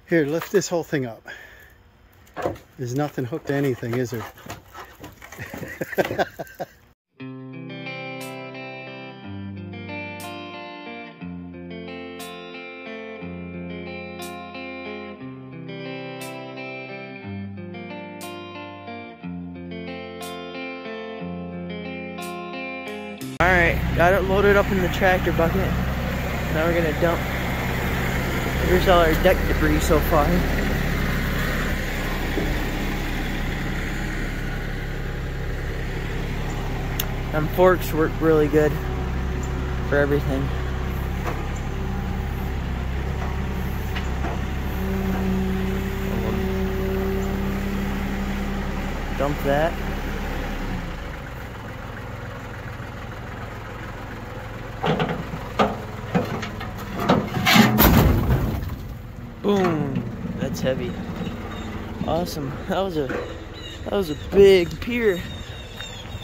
Here, lift this whole thing up. There's nothing hooked to anything, is there? Alright, got it loaded up in the tractor bucket. Now we're gonna dump. Here's all our deck debris so far. Them forks work really good for everything. Dump that. Boom! That's heavy. Awesome. That was a big pier.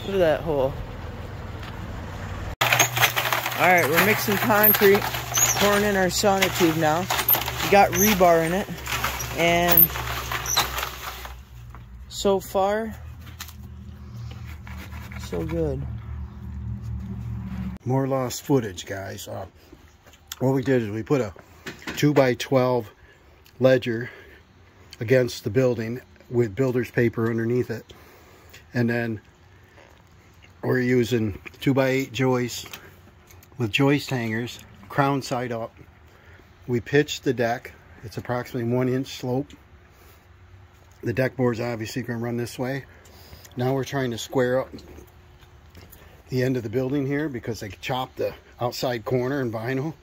Look at that hole. Alright, we're mixing concrete, pouring in our sonotube now. We got rebar in it, and so far, so good. More lost footage, guys. What we did is we put a 2x12 ledger against the building with builder's paper underneath it, and then we're using 2x8 joists with joist hangers, crown side up. We pitched the deck. It's approximately 1 inch slope. The deck board's obviously going to run this way. Now we're trying to square up the end of the building here because they chopped the outside corner in vinyl.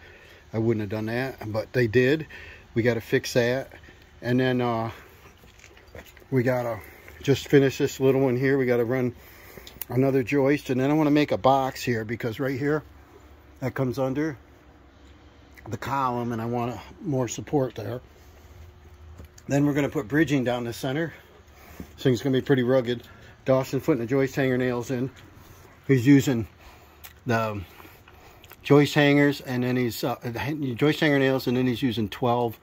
I wouldn't have done that, but they did. We got to fix that. And then we got to just finish this little one here. We got to run another joist, and then I want to make a box here because right here that comes under the column, and I want more support there. Then we're going to put bridging down the center. This thing's going to be pretty rugged. Dawson putting the joist hanger nails in. He's using the joist hangers, and then he's joist hanger nails, and then he's using 12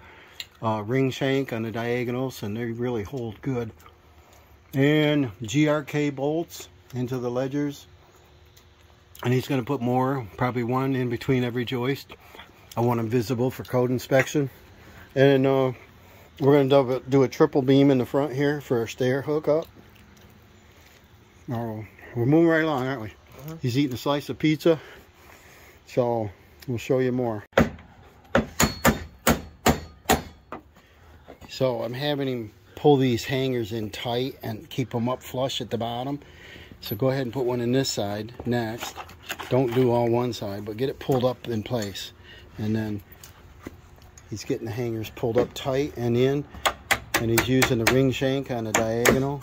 ring shank on the diagonals, and they really hold good. And GRK bolts into the ledgers, and he's going to put more, probably one in between every joist. I want them visible for code inspection. And we're going to do a triple beam in the front here for our stair hookup. We're moving right along, aren't we? He's eating a slice of pizza, so we'll show you more. So I'm having him pull these hangers in tight and keep them up flush at the bottom. So go ahead and put one in this side next. Don't do all one side, but get it pulled up in place. And then he's getting the hangers pulled up tight and in, and he's using the ring shank on the diagonal,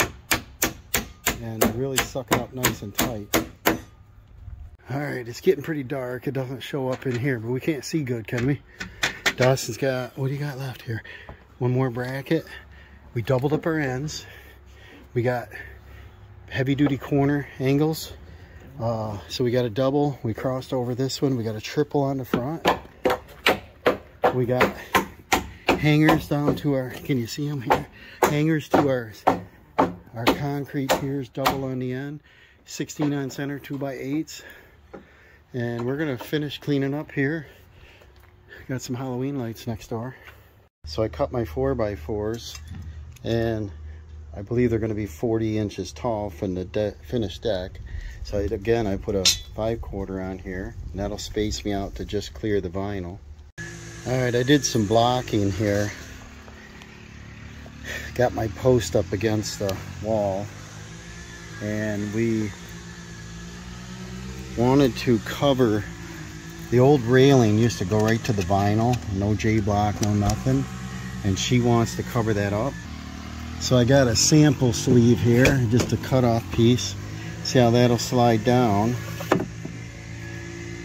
and really suck it up nice and tight. All right, it's getting pretty dark. It doesn't show up in here, but we can't see good, can we? Dawson's got, what do you got left here? One more bracket. We doubled up our ends. We got heavy duty corner angles. So we got a double. We crossed over this one. We got a triple on the front. We got hangers down to our, can you see them here? Hangers to our concrete piers, double on the end. 16 on center, 2x8s. And we're gonna finish cleaning up here. Got some Halloween lights next door. So I cut my 4x4s, and I believe they're going to be 40 inches tall from the finished deck. So again, I put a 5/4 on here, and that'll space me out to just clear the vinyl. All right, I did some blocking here. Got my post up against the wall, and we wanted to cover. The old railing used to go right to the vinyl, no J-block, no nothing, and she wants to cover that up. So I got a sample sleeve here, just a cut-off piece. See how that'll slide down.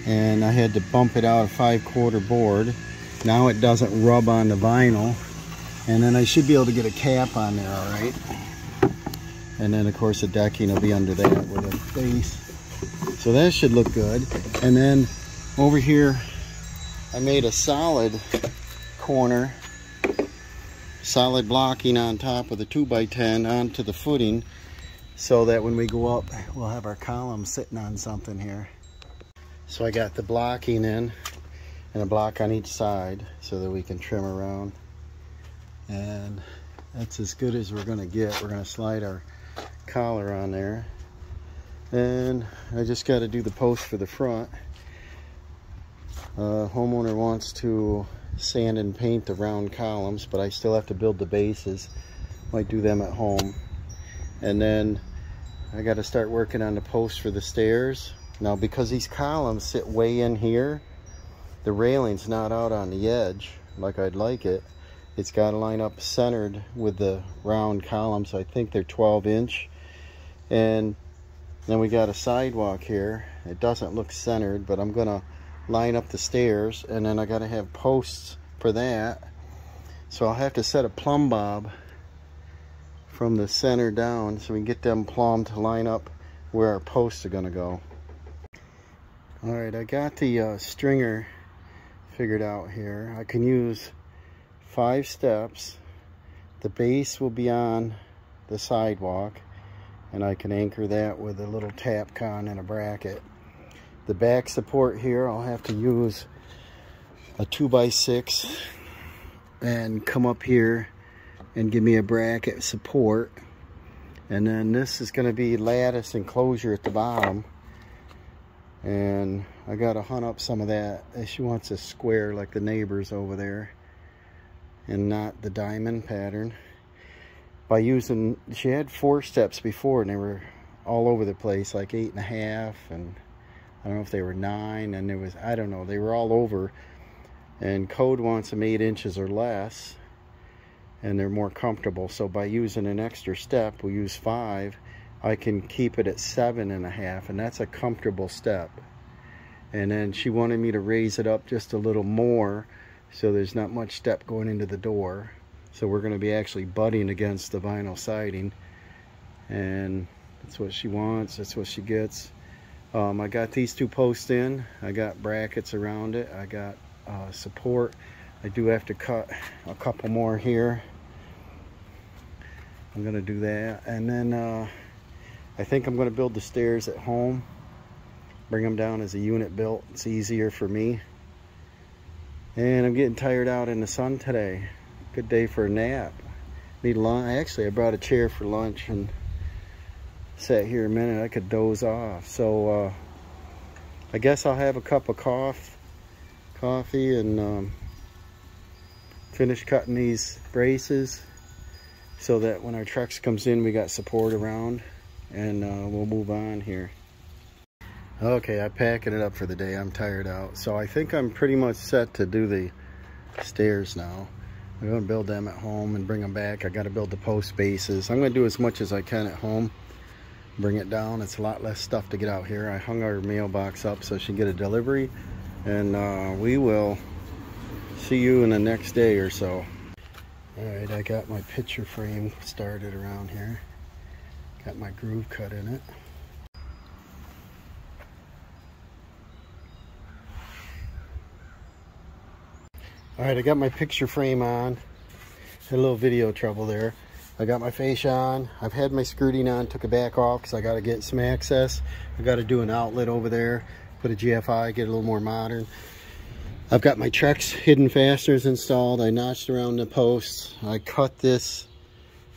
And I had to bump it out a 5/4 board. Now it doesn't rub on the vinyl. And then I should be able to get a cap on there, all right? And then of course the decking will be under that with a base. So that should look good. And then over here, I made a solid corner solid blocking on top of the 2x10 onto the footing, so that when we go up, we'll have our column sitting on something here. So I got the blocking in, and a block on each side so that we can trim around. And that's as good as we're gonna get. We're gonna slide our collar on there. And I just gotta do the post for the front. Homeowner wants to sand and paint the round columns, but I still have to build the bases. Might do them at home. And then I got to start working on the posts for the stairs. Now, because these columns sit way in here, the railing's not out on the edge like I'd like it. It's got to line up centered with the round columns. I think they're 12-inch. And then we got a sidewalk here. It doesn't look centered, but I'm going to line up the stairs, and then I got to have posts for that. So I'll have to set a plumb bob from the center down so we can get them plumbed to line up where our posts are going to go. Alright, I got the stringer figured out here. I can use 5 steps. The base will be on the sidewalk, and I can anchor that with a little tap con and a bracket. The back support here, I'll have to use a 2x6 and come up here and give me a bracket support. And then this is going to be lattice enclosure at the bottom, and I got to hunt up some of that. She wants a square like the neighbors over there and not the diamond pattern. By using, she had 4 steps before and they were all over the place, like 8.5, and I don't know if they were 9, and there was, I don't know, they were all over. And code wants them 8 inches or less, and they're more comfortable. So by using an extra step, we use 5, I can keep it at 7.5, and that's a comfortable step. And then she wanted me to raise it up just a little more so there's not much step going into the door. So we're going to be actually butting against the vinyl siding, and that's what she wants, that's what she gets. I got these 2 posts in, I got brackets around it, I got support. I do have to cut a couple more here. I'm going to do that, and then I think I'm going to build the stairs at home, bring them down as a unit built. It's easier for me, and I'm getting tired out in the sun today. Good day for a nap. Need lunch. Actually, I brought a chair for lunch and sat here a minute. I could doze off. So I guess I'll have a cup of coffee and finish cutting these braces so that when our Trex comes in, we got support around, and we'll move on here. Okay, I'm packing it up for the day. I'm tired out. So I think I'm pretty much set to do the stairs now. I'm going to build them at home and bring them back. I got to build the post bases. I'm going to do as much as I can at home. Bring it down. It's a lot less stuff to get out here. I hung our mailbox up so she can get a delivery, and we will see you in the next day or so. Alright, I got my picture frame started around here. Got my groove cut in it. Alright, I got my picture frame on. Had a little video trouble there. I got my fascia on. I've had my skirting on, took it back off because I got to get some access. I got to do an outlet over there, put a GFI, get a little more modern. I've got my Trex hidden fasteners installed. I notched around the posts. I cut this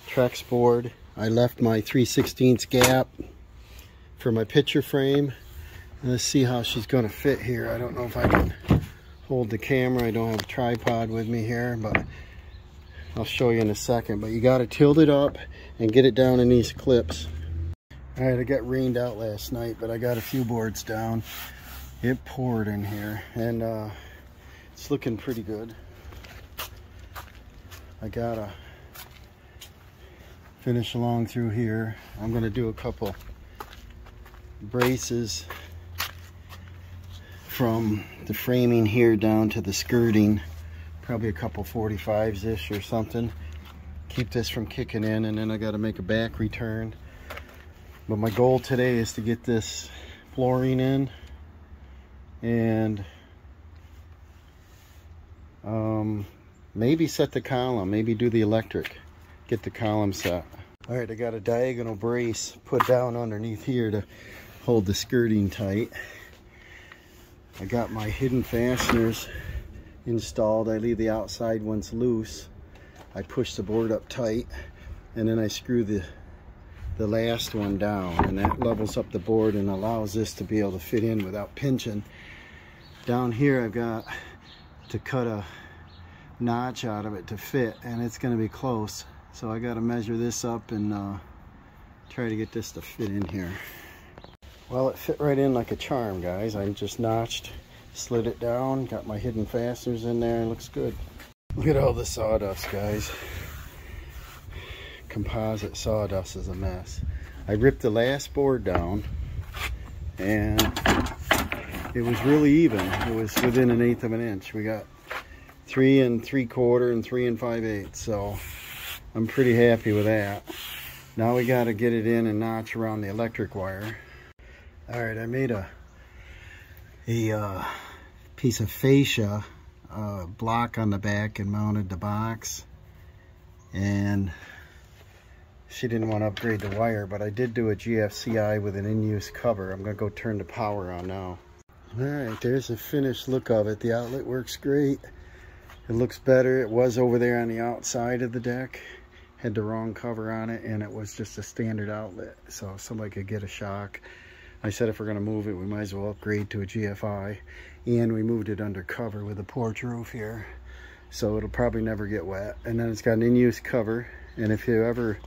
Trex board. I left my 3/16 gap for my picture frame. Let's see how she's going to fit here. I don't know if I can hold the camera. I don't have a tripod with me here, but I'll show you in a second. But you got to tilt it up and get it down in these clips. All right, I got rained out last night, but I got a few boards down. It poured in here, and it's looking pretty good. I gotta finish along through here. I'm gonna do a couple braces from the framing here down to the skirting, probably a couple 45s-ish or something. Keep this from kicking in, and then I gotta make a back return. But my goal today is to get this flooring in, and maybe set the column, maybe do the electric, get the column set. All right, I got a diagonal brace put down underneath here to hold the skirting tight. I got my hidden fasteners installed. I leave the outside ones loose. I push the board up tight, and then I screw the last one down, and that levels up the board and allows this to be able to fit in without pinching. Down here I've got to cut a notch out of it to fit, and it's going to be close, so I got to measure this up and try to get this to fit in here. Well, it fit right in like a charm, guys. I just notched, slid it down, got my hidden fasteners in there, and it looks good. Look at all the sawdust, guys. Composite sawdust is a mess. I ripped the last board down, and it was really even. It was within 1/8 of an inch. We got 3 3/4 and 3 5/8, so I'm pretty happy with that. Now we got to get it in and notch around the electric wire. All right, I made a piece of fascia block on the back and mounted the box, and she didn't want to upgrade the wire, but I did do a GFCI with an in-use cover. I'm gonna go turn the power on now. All right, there's a finished look of it. The outlet works great. It looks better. It was over there on the outside of the deck, had the wrong cover on it, and it was just a standard outlet, so somebody could get a shock. I said if we're gonna move it, we might as well upgrade to a GFI, and we moved it under cover with a porch roof here, so it'll probably never get wet. And then it's got an in-use cover, and if you ever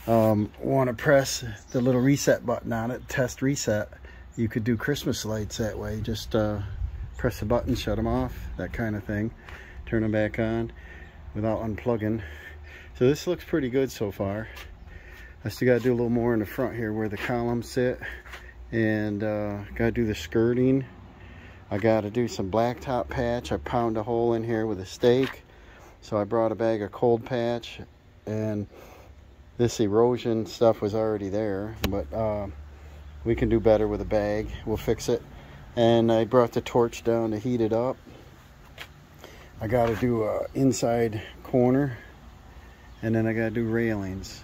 want to press the little reset button on it, test reset, you could do Christmas lights that way. Just press the button, shut them off, that kind of thing, turn them back on without unplugging. So this looks pretty good so far. I still got to do a little more in the front here where the columns sit, and got to do the skirting. I got to do some blacktop patch. I pound a hole in here with a stake, so I brought a bag of cold patch, and this erosion stuff was already there, but we can do better with a bag. We'll fix it. And I brought the torch down to heat it up. I got to do a inside corner, and then I got to do railings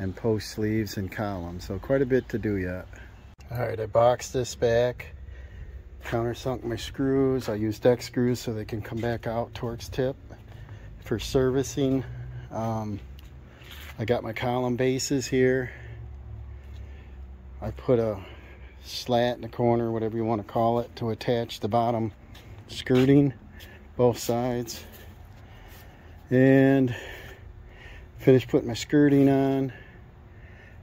and post sleeves and columns, so quite a bit to do yet. All right, I boxed this back, countersunk my screws. I use deck screws so they can come back out Torx tip for servicing. I got my column bases here. I put a slat in the corner, whatever you want to call it, to attach the bottom skirting, both sides. And finished putting my skirting on.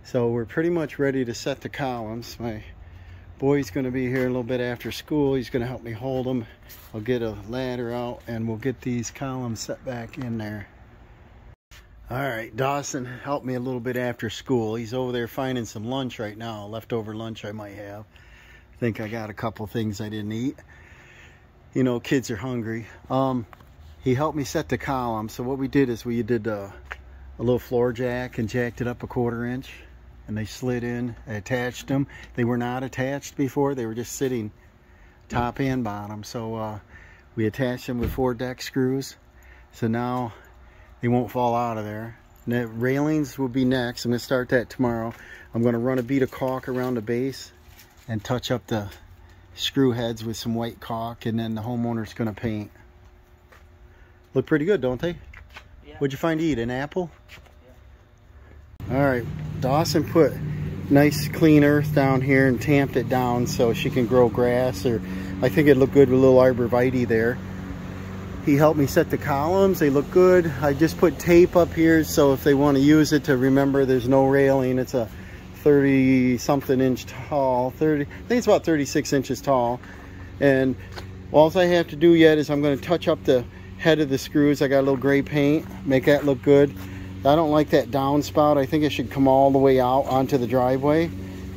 So we're pretty much ready to set the columns. My boy's going to be here a little bit after school. He's going to help me hold them. I'll get a ladder out and we'll get these columns set back in there. All right, Dawson helped me a little bit after school. He's over there finding some lunch right now, leftover lunch I might have. I think I got a couple things I didn't eat. You know, kids are hungry. He helped me set the column. So what we did is we did a little floor jack and jacked it up 1/4 inch, and they slid in. I attached them. They were not attached before. They were just sitting top and bottom. So we attached them with 4 deck screws. So now they won't fall out of there. And the railings will be next. I'm going to start that tomorrow. I'm going to run a bead of caulk around the base and touch up the screw heads with some white caulk, and then the homeowner's going to paint. Look pretty good, don't they? Yeah. What'd you find to eat? An apple? Yeah. All right, Dawson put nice clean earth down here and tamped it down so she can grow grass, or I think it'd look good with a little arborvitae there. He helped me set the columns. They look good. I just put tape up here so if they want to use it to remember there's no railing. It's a 30-something inch tall. I think it's about 36 inches tall. And all I have to do yet is I'm going to touch up the head of the screws. I got a little gray paint, make that look good. I don't like that downspout. I think it should come all the way out onto the driveway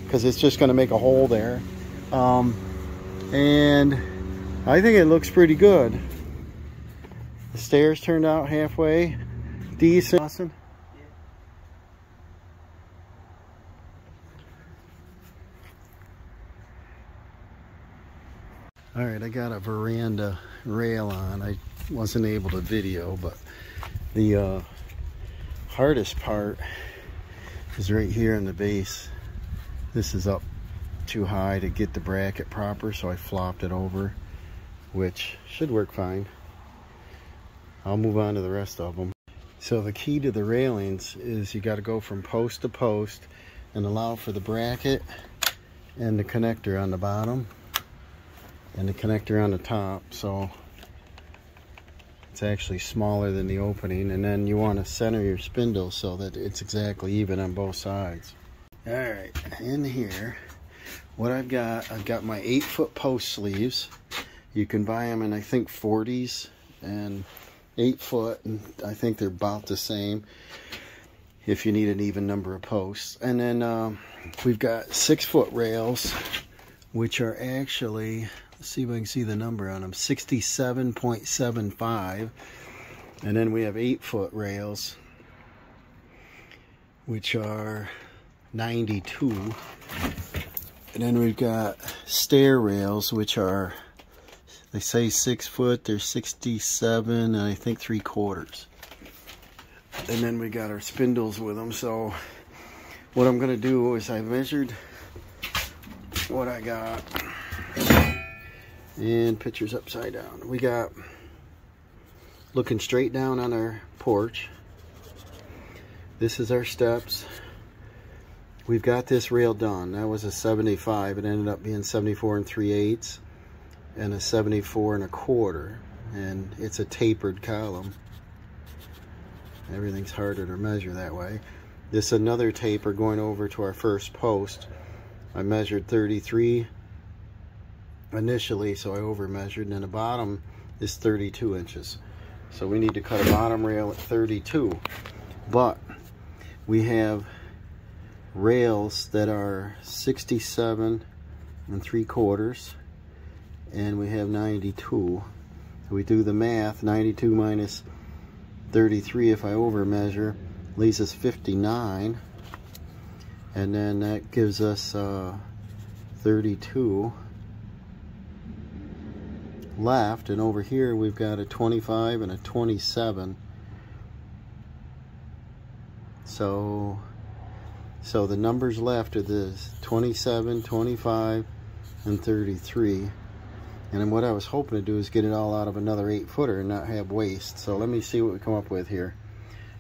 because it's just going to make a hole there. And I think it looks pretty good. The stairs turned out halfway decent. Awesome. All right, I got a veranda rail on. I wasn't able to video, but the hardest part is right here in the base. This is up too high to get the bracket proper, so I flopped it over, which should work fine. I'll move on to the rest of them. So the key to the railings is you got to go from post to post and allow for the bracket and the connector on the bottom and the connector on the top, so it's actually smaller than the opening. And then you want to center your spindle so that it's exactly even on both sides. Alright, in here what I've got my 8-foot post sleeves. You can buy them in, I think, 40s and 8 foot, and I think they're about the same if you need an even number of posts. And then we've got 6-foot rails, which are actually, let's see if I can see the number on them, 67.75. And then we have 8-foot rails, which are 92. And then we've got stair rails, which are, they say 6 foot, they're 67 and I think 3/4. And then we got our spindles with them. So what I'm gonna do is I measured what I got, and pictures upside down. We got, looking straight down on our porch, this is our steps. We've got this rail done. That was a 75. It ended up being 74 3/8 and a 74 1/4. And it's a tapered column. Everything's harder to measure that way. This is another taper going over to our first post. I measured 33 initially, so I over measured. And then the bottom is 32 inches. So we need to cut a bottom rail at 32. But we have rails that are 67 3/4, and we have 92. So we do the math. 92 minus 33, if I over measure, leaves us 59, and then that gives us 32 left. And over here we've got a 25 and a 27. So the numbers left are this: 27, 25, and 33. And then what I was hoping to do is get it all out of another 8-footer and not have waste. So let me see what we come up with here,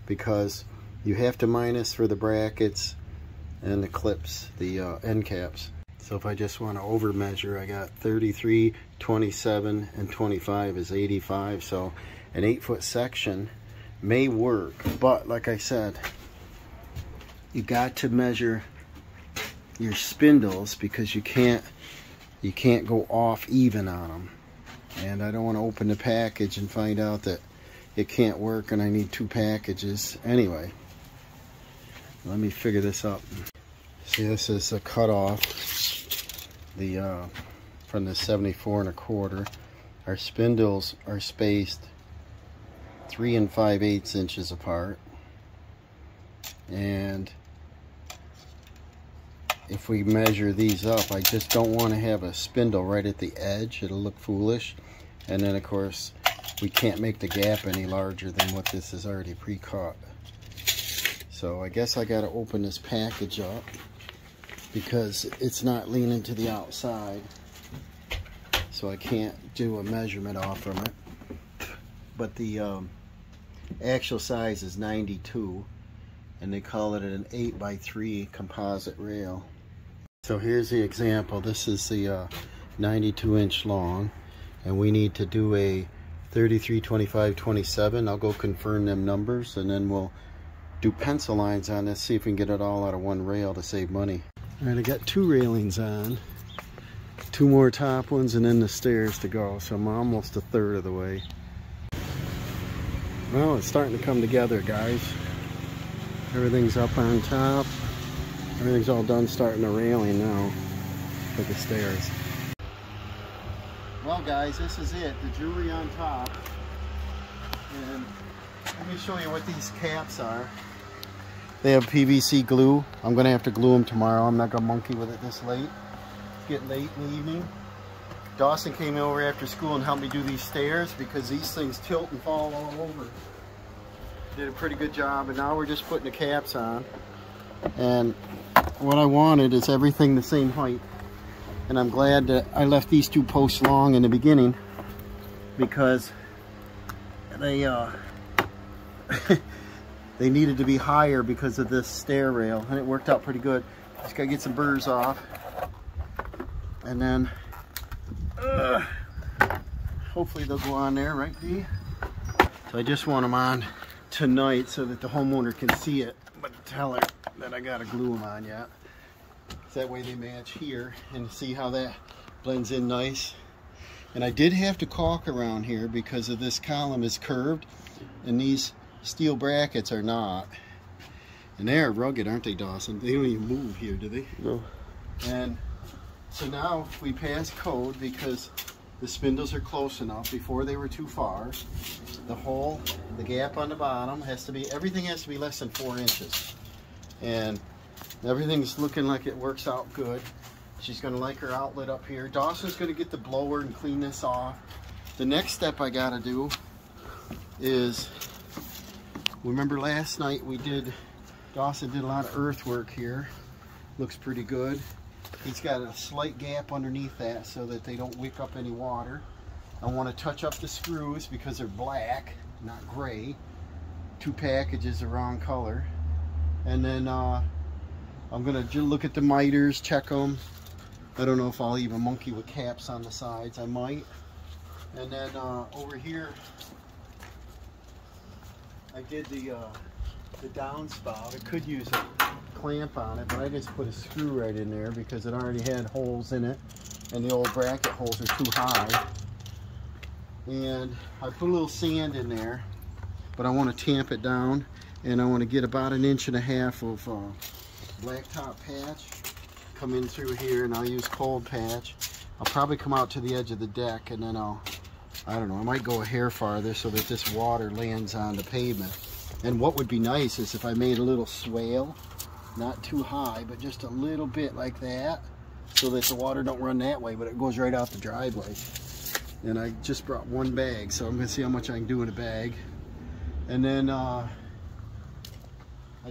because you have to minus for the brackets and the clips, the end caps. So if I just want to over measure, I got 33, 27, and 25 is 85. So an 8-foot section may work, but like I said, you got to measure your spindles, because you can't go off even on them. And I don't want to open the package and find out that it can't work and I need 2 packages. Anyway, let me figure this out. See, this is a cutoff from the 74 1/4. Our spindles are spaced 3 5/8 inches apart. And if we measure these up, I just don't want to have a spindle right at the edge. It'll look foolish. And then of course we can't make the gap any larger than what this is already pre-cut. So I guess I got to open this package up, because it's not leaning to the outside, so I can't do a measurement off from it. But the actual size is 92, and they call it an 8x3 composite rail. So here's the example. This is the 92 inch long, and we need to do a 33, 25, 27. I'll go confirm them numbers, and then we'll do pencil lines on this, see if we can get it all out of one rail to save money. All right, I got 2 railings on, 2 more top ones, and then the stairs to go. So I'm almost 1/3 of the way. Well, it's starting to come together, guys. Everything's up on top. Everything's all done starting the railing now for the stairs. Well, guys, this is it. The jewelry on top. And let me show you what these caps are. They have PVC glue. I'm going to have to glue them tomorrow. I'm not going to monkey with it this late. It's getting late in the evening. Dawson came over after school and helped me do these stairs because these things tilt and fall all over. Did a pretty good job, and now we're just putting the caps on. And what I wanted is everything the same height. And I'm glad that I left these 2 posts long in the beginning because they they needed to be higher because of this stair rail, and it worked out pretty good. Just gotta get some burrs off, and then hopefully they'll go on there, right, Dee? So I just want them on tonight so that the homeowner can see it, but tell her that I gotta glue them on yet. So that way they match here, and see how that blends in nice. And I did have to caulk around here because of this column is curved and these steel brackets are not. And they're rugged, aren't they, Dawson? They don't even move here, do they? No. And so now we passed code because the spindles are close enough. Before they were too far. The hole, the gap on the bottom has to be, everything has to be less than 4 inches. And everything's looking like it works out good. She's gonna like her outlet up here. Dawson's gonna get the blower and clean this off. The next step I gotta do is, remember last night Dawson did a lot of earthwork here. Looks pretty good. He's got a slight gap underneath that so that they don't wick up any water. I want to touch up the screws because they're black, not gray. 2 packages the wrong color. And then I'm going to look at the miters, check them. I don't know if I'll even monkey with caps on the sides. I might. And then over here, I did the downspout. I could use a clamp on it, but I just put a screw right in there because it already had holes in it, and the old bracket holes are too high. And I put a little sand in there, but I want to tamp it down, and I want to get about 1.5 inches of blacktop patch, come in through here, and I'll use cold patch. I'll probably come out to the edge of the deck, and then I don't know, I might go a hair farther so that this water lands on the pavement. And what would be nice is if I made a little swale, not too high, but just a little bit like that, so that the water don't run that way, but it goes right out the driveway. And I just brought 1 bag, so I'm gonna see how much I can do in a bag. And then I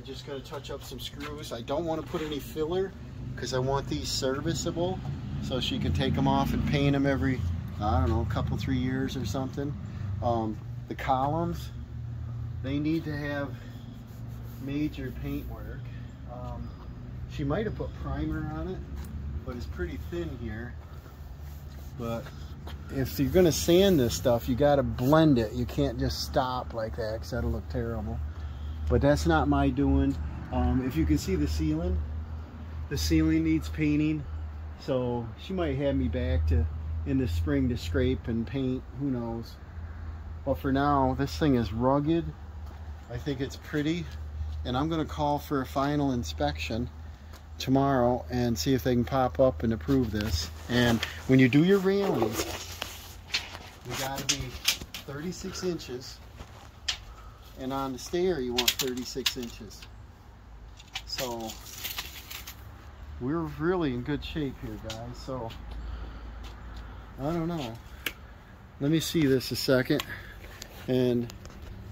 just gotta touch up some screws. I don't want to put any filler because I want these serviceable, so she can take them off and paint them every, I don't know, a couple, 3 years or something. The columns, they need to have major paint work. She might have put primer on it, but it's pretty thin here. But if you're going to sand this stuff, you got to blend it. You can't just stop like that because that'll look terrible. But that's not my doing. If you can see the ceiling needs painting. So she might have me back in the spring to scrape and paint. Who knows? But for now, this thing is rugged. I think it's pretty. And I'm going to call for a final inspection tomorrow and see if they can pop up and approve this. And when you do your railings, you got to be 36 inches, and on the stair you want 36 inches. So we're really in good shape here, guys. So I don't know, let me see this a second, and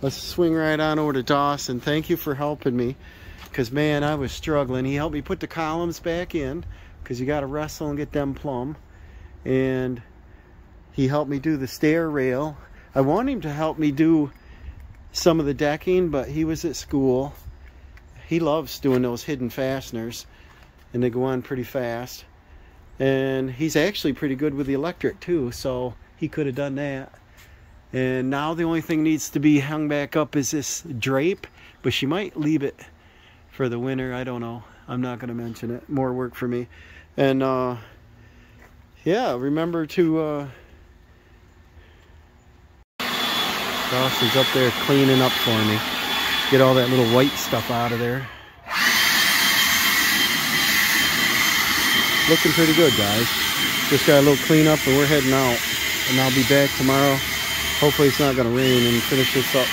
let's swing right on over to Dawson. Thank you for helping me, because man, I was struggling. He helped me put the columns back in because you got to wrestle and get them plumb, and he helped me do the stair rail. I want him to help me do some of the decking, but he was at school. He loves doing those hidden fasteners, and they go on pretty fast. And he's actually pretty good with the electric too, so he could have done that. And now the only thing needs to be hung back up is this drape, but she might leave it for the winter. I don't know. I'm not going to mention it. More work for me. And yeah, remember to Dawson's up there cleaning up for me. Get all that little white stuff out of there. Looking pretty good, guys. Just got a little cleanup and we're heading out. And I'll be back tomorrow. Hopefully it's not going to rain, and finish this up.